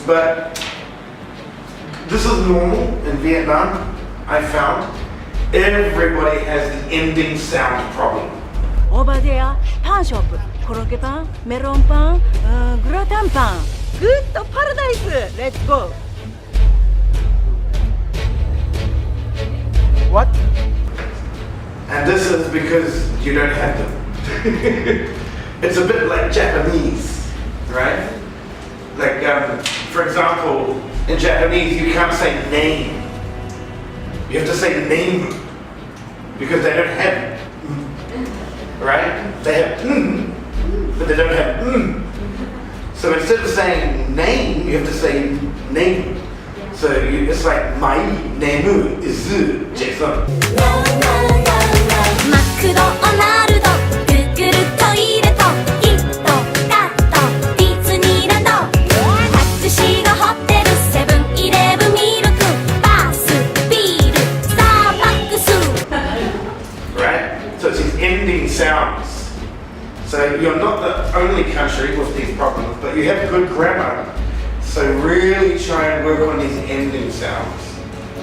But this is normal in Vietnam, I found. Everybody has the ending sound problem. Over there, pan shop, koroke pan, melon pan, gratin pan. Good paradise. Let's go. What? And this is because you don't have them. It's a bit like Japanese, right? Like, for example, in Japanese, you can't say name. You have to say name because they don't have right? They have but they don't have So instead of saying name, you have to say name. So it's like my name is Jason. マクドナルドグーグルトイレとキットカットディズニーランドタクシーがホテルセブンイレブンミルクバスビールスターバックス Right? So it's these ending sounds. So you're not the only country with these problems, but you have good grammar. So really try and work on these ending sounds.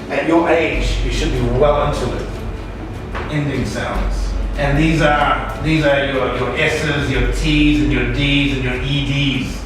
At your age, you should be well into it. Ending sounds. And these are your S's, your T's, and your D's, and your EDs.